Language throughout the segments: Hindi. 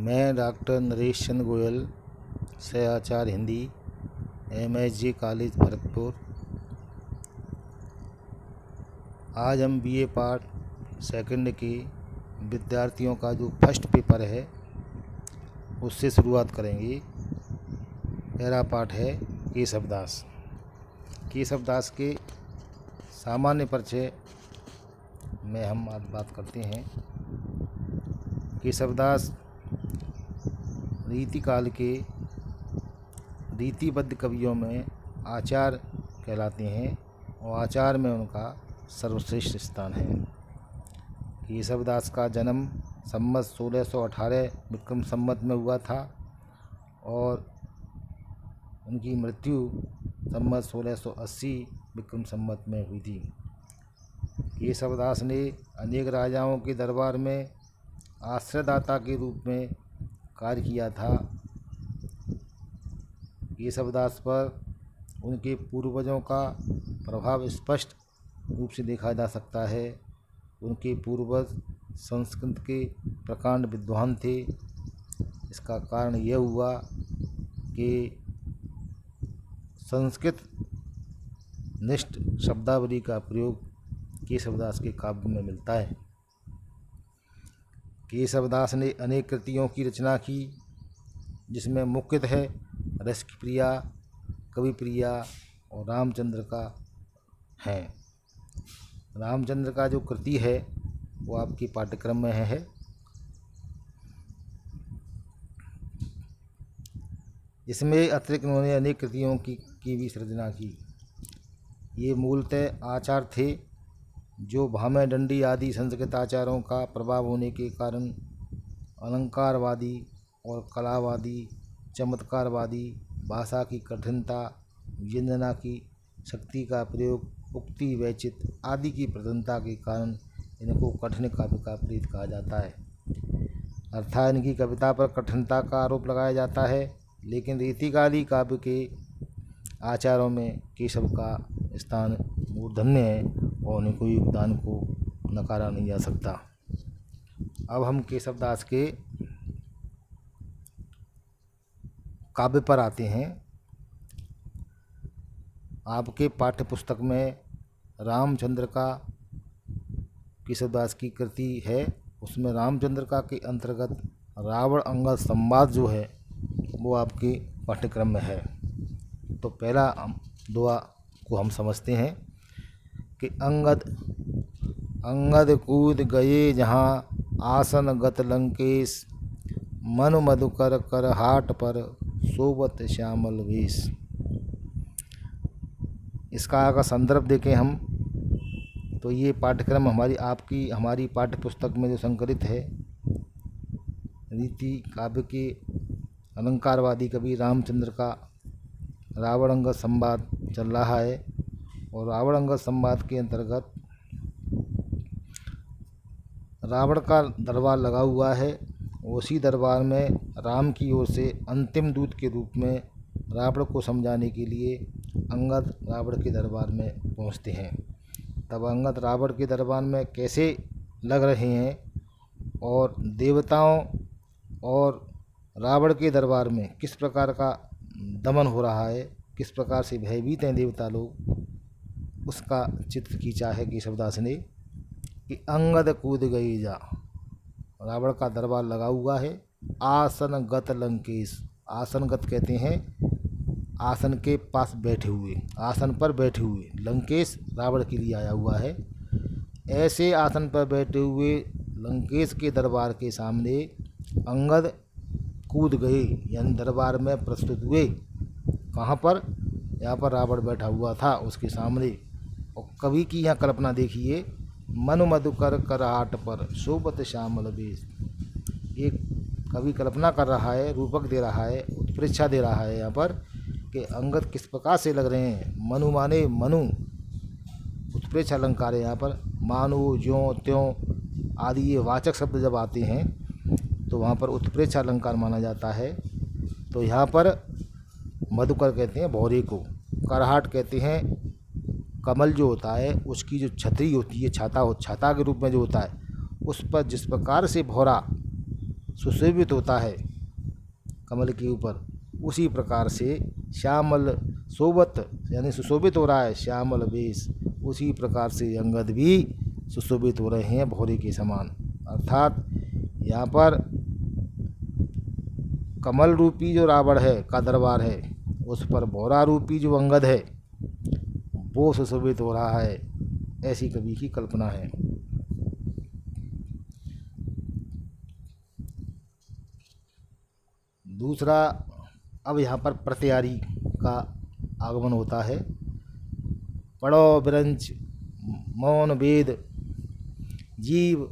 मैं डॉक्टर नरेश चंद्र गोयल, सह हिंदी, MSG कॉलेज भरतपुर। आज हम BA पार्ट सेकंड के विद्यार्थियों का जो फर्स्ट पेपर है उससे शुरुआत करेंगे। पहला पाठ है केशवदास। केशवदास के सामान्य परिचय में हम आज बात करते हैं। केशवदास रीतिकाल के रीतिबद्ध कवियों में आचार्य कहलाते हैं और आचार्य में उनका सर्वश्रेष्ठ स्थान है। केशवदास का जन्म संवत 1618 विक्रम संवत में हुआ था और उनकी मृत्यु संवत 1680 विक्रम संवत में हुई थी। केशवदास ने अनेक राजाओं के दरबार में आश्रयदाता के रूप में कार्य किया था। केशवदास पर उनके पूर्वजों का प्रभाव स्पष्ट रूप से देखा जा सकता है। उनके पूर्वज संस्कृत के प्रकांड विद्वान थे। इसका कारण यह हुआ कि संस्कृत निष्ठ शब्दावली का प्रयोग केशवदास के काव्य में मिलता है। केशवदास ने अनेक कृतियों की रचना की, जिसमें मुख्यतः है रसप्रिया, कविप्रिया और रामचंद्र का है। रामचंद्र का जो कृति है वो आपके पाठ्यक्रम में है। इसमें अतिरिक्त उन्होंने अनेक कृतियों की भी सृजना की। ये मूलतः आचार थे जो भामह दंडी आदि संस्कृत आचारों का प्रभाव होने के कारण अलंकारवादी और कलावादी, चमत्कारवादी, भाषा की कठिनता, व्यंजना की शक्ति का प्रयोग, उक्ति वैचित आदि की प्रधानता के कारण इनको कठिन काव्य का प्रीत कहा जाता है। अर्थात इनकी कविता पर कठिनता का आरोप लगाया जाता है, लेकिन रीतिकाली काव्य के आचारों में केशव का स्थान मूर्धन्य है और उनके योगदान को नकारा नहीं जा सकता। अब हम केशवदास के काव्य पर आते हैं। आपके पाठ्य पुस्तक में रामचंद्र का केशवदास की कृति है। उसमें रामचंद्र का के अंतर्गत रावण अंगद संवाद जो है वो आपके पाठ्यक्रम में है। तो पहला दुआ को हम समझते हैं कि अंगद कूद गए जहाँ, आसन गत लंकेश, मन मधुकर कर हाट पर, सोबत श्यामल वेश। इसका अगर संदर्भ देखें हम तो ये पाठ्यक्रम हमारी पाठ्य पुस्तक में जो संकलित है, रीति काव्य के अलंकारवादी कवि रामचंद्र का रावण अंगद संवाद चल रहा है और रावण अंगद संवाद के अंतर्गत रावण का दरबार लगा हुआ है। उसी दरबार में राम की ओर से अंतिम दूत के रूप में रावण को समझाने के लिए अंगद रावण के दरबार में पहुंचते हैं। तब अंगद रावण के दरबार में कैसे लग रहे हैं और देवताओं और रावण के दरबार में किस प्रकार का दमन हो रहा है, किस प्रकार से भयभीत हैं देवता लोग, उसका चित्र खींचा है केशवदास ने कि अंगद कूद गई जा। रावण का दरबार लगा हुआ है। आसन गत लंकेश, आसन गत कहते हैं आसन के पास बैठे हुए, आसन पर बैठे हुए। लंकेश रावण के लिए आया हुआ है। ऐसे आसन पर बैठे हुए लंकेश के दरबार के सामने अंगद कूद गए, यानी दरबार में प्रस्तुत हुए। कहाँ पर? यहाँ पर रावण बैठा हुआ था उसके सामने। और कवि की यहाँ कल्पना देखिए, मन मधुकर कर हाट पर, शोभत श्यामल वेश। ये कवि कल्पना कर रहा है, रूपक दे रहा है, उत्प्रेक्षा दे रहा है यहाँ पर कि अंगद किस प्रकार से लग रहे हैं। मनु माने मनु, उत्प्रेक्षा अलंकार है यहाँ पर। मानो, ज्यों, त्यों आदि ये वाचक शब्द जब आते हैं तो वहाँ पर उत्प्रेक्षा अलंकार माना जाता है। तो यहाँ पर मधुकर कहते हैं भौरे को, करहाट कहते हैं कमल जो होता है उसकी जो छतरी होती है, छाता के रूप में जो होता है, उस पर जिस प्रकार से भौरा सुशोभित होता है कमल के ऊपर, उसी प्रकार से श्यामल शोभत यानी सुशोभित हो रहा है श्यामल वेश, उसी प्रकार से अंगद भी सुशोभित हो रहे हैं भौरे के समान। अर्थात यहाँ पर कमल रूपी जो रावण है का दरबार है, उस पर भौरा रूपी जो अंगद है वो सुशोभित हो रहा है, ऐसी कवि की कल्पना है। दूसरा, अब यहाँ पर प्रत्यारी का आगमन होता है। पढ़ो बिरंच मौन वेद जीव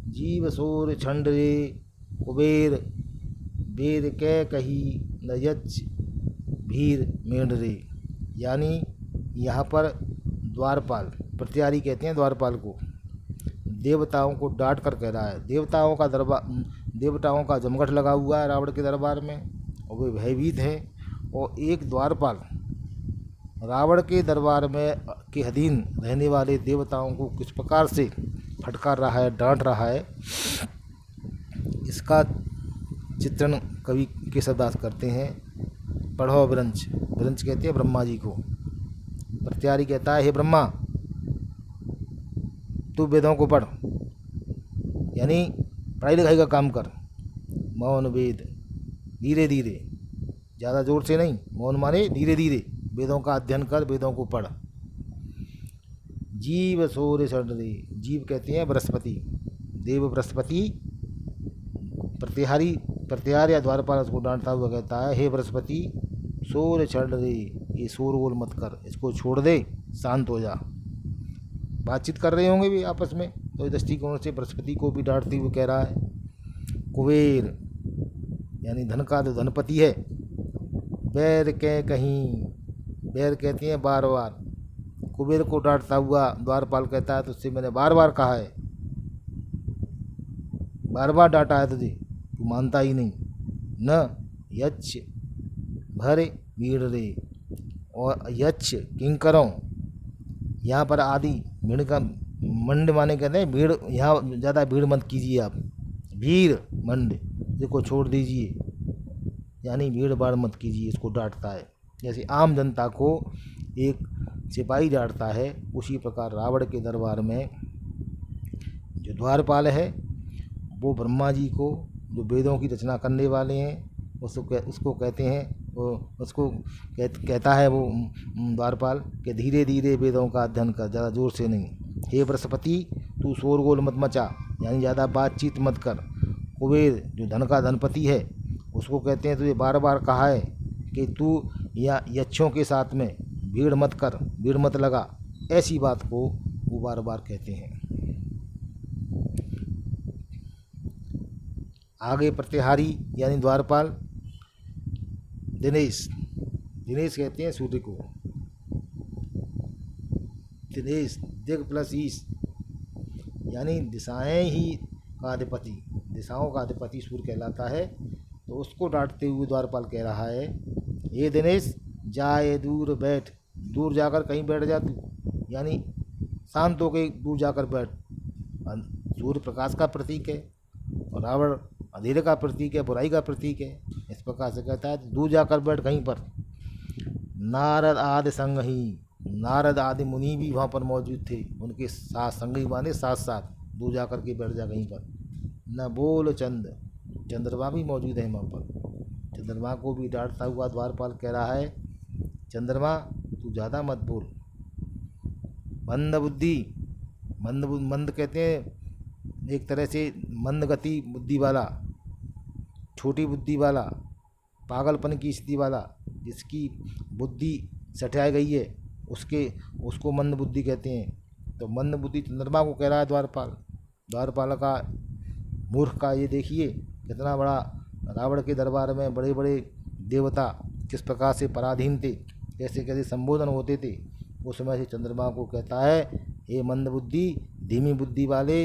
जीव सोर छंड रे कुबेर वेद कै कही न यच्छ भीर मेढ़ रे। यानी यहाँ पर द्वारपाल, प्रत्यारी कहते हैं द्वारपाल को, देवताओं को डांट कर कह रहा है। देवताओं का जमघट लगा हुआ है रावण के दरबार में और वे भयभीत हैं, और एक द्वारपाल रावण के दरबार में के अधीन रहने वाले देवताओं को किस प्रकार से फटकार रहा है, डांट रहा है, इसका चित्रण कवि के शब्दार्थ करते हैं। पढ़ो ब्रंच, ब्रंच कहते हैं ब्रह्मा जी को। प्रत्यारी कहता है, हे ब्रह्मा तू वेदों को पढ़, यानी पढ़ाई लिखाई का काम कर। मौन वेद, धीरे धीरे, ज़्यादा जोर से नहीं, मौन माने धीरे धीरे वेदों का अध्ययन कर, वेदों को पढ़। जीव सूर्य षड रे, जीव कहते हैं बृहस्पति, देव बृहस्पति। प्रत्यार या द्वारपाल उसको डांटता हुआ कहता है, हे बृहस्पति सूर्य षड रे, ये शोरगोल मत कर, इसको छोड़ दे, शांत हो जा। बातचीत कर रहे होंगे भी आपस में, तो इस दृष्टिकोण से बृहस्पति को भी डांटते हुए कह रहा है। कुबेर यानी धन का जो धनपति है, बैर के कहीं, बैर कहते हैं बार बार। कुबेर को डांटता हुआ द्वारपाल कहता है, तुझसे मैंने बार बार कहा है, बार बार डांटा है तुझे, तू मानता ही नहीं। न यच्छ भरे भीड़ रे, और यच्छ किंकरों, यहाँ पर आदि भीड़ का मंड माने कहते हैं भीड़, यहाँ ज़्यादा भीड़ मत कीजिए आप, भीड़ मंड इसको छोड़ दीजिए, यानी भीड़ भाड़ मत कीजिए, इसको डांटता है। जैसे आम जनता को एक सिपाही डांटता है, उसी प्रकार रावण के दरबार में जो द्वारपाल है वो ब्रह्मा जी को, जो वेदों की रचना करने वाले हैं, उसको कहते हैं, उसको कहता है वो द्वारपाल कि धीरे धीरे वेदों का अध्ययन कर, ज़्यादा जोर से नहीं। हे बृहस्पति तू शोरगोल मत मचा, यानी ज़्यादा बातचीत मत कर। कुबेर जो धन का धनपति है, उसको कहते हैं तुझे बार बार कहा है कि तू या यक्षों के साथ में भीड़ मत कर, भीड़ मत लगा, ऐसी बात को वो बार बार कहते हैं। आगे प्रत्याहारी यानी द्वारपाल दिनेश, दिनेश कहते हैं सूर्य को, दिनेश दिग प्लस ईश, यानी दिशाएं ही का अधिपति, दिशाओं का अधिपति सूर्य कहलाता है। तो उसको डांटते हुए द्वारपाल कह रहा है, ये दिनेश जाए दूर बैठ, दूर जाकर कहीं बैठ जा तू, यानी शांत होकर दूर जाकर बैठ। सूर्य प्रकाश का प्रतीक है और रावण अंधेरे का प्रतीक है, बुराई का प्रतीक है। इस प्रकार से कहता है दूर जाकर बैठ कहीं पर। नारद आदि संग ही, नारद आदि मुनि भी वहाँ पर मौजूद थे, उनके साथ संगी माने साथ साथ, दूर जाकर के बैठ जा कहीं पर। न बोल चंद, चंद्रमा भी मौजूद है वहाँ पर। चंद्रमा को भी डांटता हुआ द्वारपाल कह रहा है, चंद्रमा तू ज़्यादा मत बोल। मंद बुद्धि, मंद कहते हैं एक तरह से मंद गति बुद्धि वाला, छोटी बुद्धि वाला, पागलपन की स्थिति वाला, जिसकी बुद्धि सटाई गई है, उसको मंद बुद्धि कहते हैं। तो मंद बुद्धि चंद्रमा को कह रहा है द्वारपाल। द्वारपाल का मूर्ख का ये देखिए कितना बड़ा, रावण के दरबार में बड़े बड़े देवता किस प्रकार से पराधीन थे, कैसे कैसे संबोधन होते थे। उस समय से चंद्रमा को कहता है, हे मंद बुद्धि धीमी बुद्धि वाले,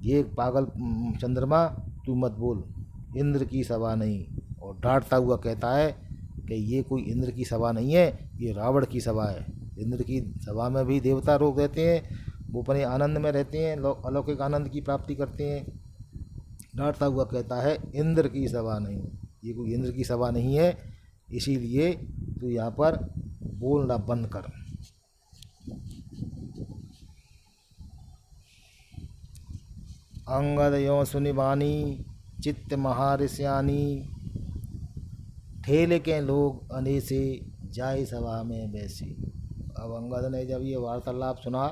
ये पागल चंद्रमा तू मत बोल, इंद्र की सभा नहीं। और डांटता हुआ कहता है कि ये कोई इंद्र की सभा नहीं है, ये रावण की सभा है। इंद्र की सभा में भी देवता लोग रहते हैं, वो अपने आनंद में रहते हैं, अलौकिक आनंद की प्राप्ति करते हैं। डांटता हुआ कहता है इंद्र की सभा नहीं, ये कोई इंद्र की सभा नहीं है, इसीलिए तू यहाँ पर बोलना बंद कर। अंगद यों सुनि बानी चित्त महारिष्यानी, ठेले के लोग अनेसे जाय सभा में बैसी। अब अंगद ने जब ये वार्तालाप सुना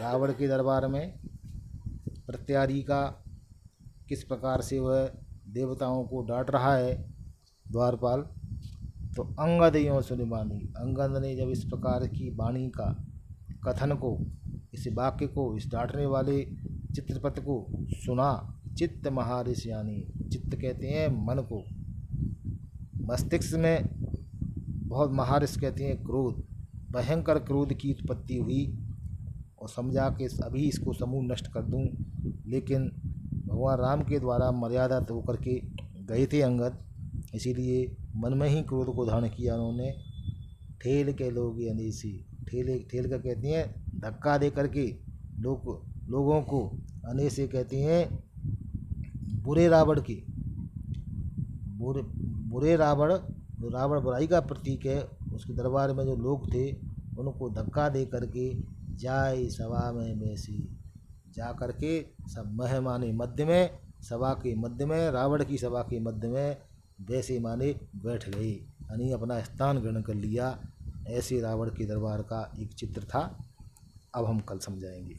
रावण के दरबार में, प्रत्यारी का किस प्रकार से वह देवताओं को डांट रहा है द्वारपाल, तो अंगद यों सुनि बानी, अंगद ने जब इस प्रकार की वाणी का कथन को, इस वाक्य को, इस डांटने वाले चित्रपट को सुना, चित्त महारिष्यानी, चित्त कहते हैं मन को, मस्तिष्क में बहुत महारिष कहते हैं क्रोध, भयंकर क्रोध की उत्पत्ति हुई और समझा कि अभी इसको समूह नष्ट कर दूं, लेकिन भगवान राम के द्वारा मर्यादा तो होकर के गए थे अंगद, इसीलिए मन में ही क्रोध को धारण किया उन्होंने। ठेल के लोग अनेसी, ठेल का कहते हैं धक्का दे करके लोगों को, अनेसे कहते हैं बुरे रावण के, बुरे रावण, जो रावण बुराई का प्रतीक है, उसके दरबार में जो लोग थे उनको धक्का दे करके जाय सभा में बैसी, जा करके सब मेहमानी मध्य में, सभा के मध्य में, रावण की सभा के मध्य में वैसे माने बैठ गई, यानी अपना स्थान ग्रहण कर लिया। ऐसे रावण के दरबार का एक चित्र था। अब हम कल समझाएंगे।